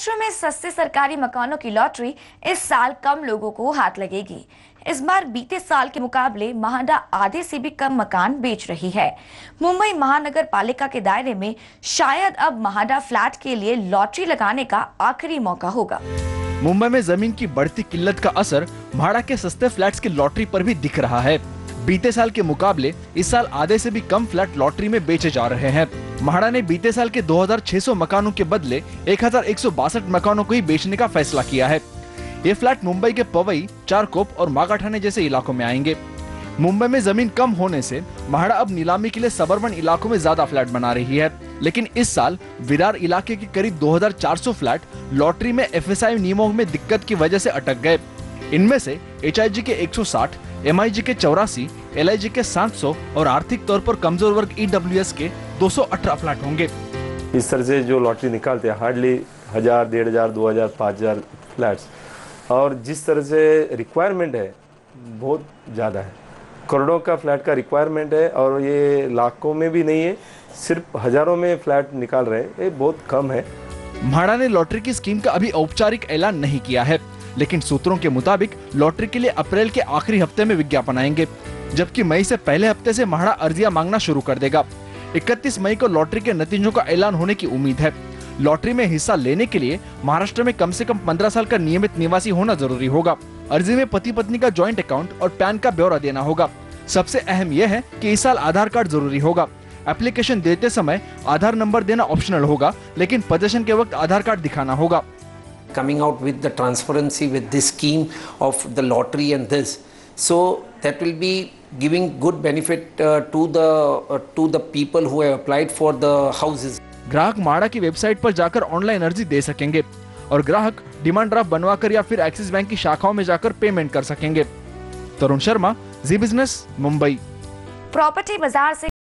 महाराष्ट्र में सस्ते सरकारी मकानों की लॉटरी इस साल कम लोगों को हाथ लगेगी। इस बार बीते साल के मुकाबले म्हाडा आधे से भी कम मकान बेच रही है। मुंबई महानगर पालिका के दायरे में शायद अब म्हाडा फ्लैट के लिए लॉटरी लगाने का आखिरी मौका होगा। मुंबई में जमीन की बढ़ती किल्लत का असर म्हाडा के सस्ते फ्लैट्स की लॉटरी पर भी दिख रहा है। बीते साल के मुकाबले इस साल आधे से भी कम फ्लैट लॉटरी में बेचे जा रहे हैं। म्हाडा ने बीते साल के 2600 मकानों के बदले 1162 मकानों को ही बेचने का फैसला किया है। ये फ्लैट मुंबई के पवई, चारकोप और मागाठाणे जैसे इलाकों में आएंगे। मुंबई में जमीन कम होने से म्हाडा अब नीलामी के लिए सबर्बन इलाकों में ज्यादा फ्लैट बना रही है। लेकिन इस साल विरार इलाके के करीब 2400 फ्लैट लॉटरी में FSI नियमों में दिक्कत की वजह से अटक गए। इनमें से HIG के 160, MIG के 84, LIG के 700 और आर्थिक तौर पर कमजोर वर्ग EWS के 218 फ्लैट होंगे। इस तरह से जो लॉटरी निकालते हैं हार्डली 1000, 1500, 2000, 5000 फ्लैट्स, और जिस तरह से रिक्वायरमेंट है बहुत ज़्यादा है। करोड़ों का फ्लैट का रिक्वायरमेंट है और ये लाखों में भी नहीं है, सिर्फ हजारों में फ्लैट निकाल रहे हैं, ये बहुत कम है। म्हाडा ने लॉटरी की स्कीम का अभी औपचारिक ऐलान नहीं किया है, लेकिन सूत्रों के मुताबिक लॉटरी के लिए अप्रैल के आखिरी हफ्ते में विज्ञापन आएंगे, जबकि मई से पहले हफ्ते से म्हाडा अर्जियां मांगना शुरू कर देगा। 31 मई को लॉटरी के नतीजों का ऐलान होने की उम्मीद है। लॉटरी में हिस्सा लेने के लिए महाराष्ट्र में कम से कम 15 साल का नियमित निवासी होना जरूरी होगा। अर्जी में पति पत्नी का जॉइंट अकाउंट और पैन का ब्यौरा देना होगा। सबसे अहम यह है कि इस साल आधार कार्ड जरूरी होगा। एप्लीकेशन देते समय आधार नंबर देना ऑप्शनल होगा, लेकिन पोजीशन के वक्त आधार कार्ड दिखाना होगा। Coming out with the transparency with this scheme of the lottery and this, so that will be giving good benefit to the people who have applied for the houses. ग्राहक म्हाडा की website पर जाकर online अर्जी दे सकेंगे और ग्राहक demand draft बनवाकर या फिर एक्सिस बैंक की शाखाओं में जाकर पेमेंट कर सकेंगे। तरुण शर्मा, जी बिजनेस, मुंबई। प्रॉपर्टी बाजार से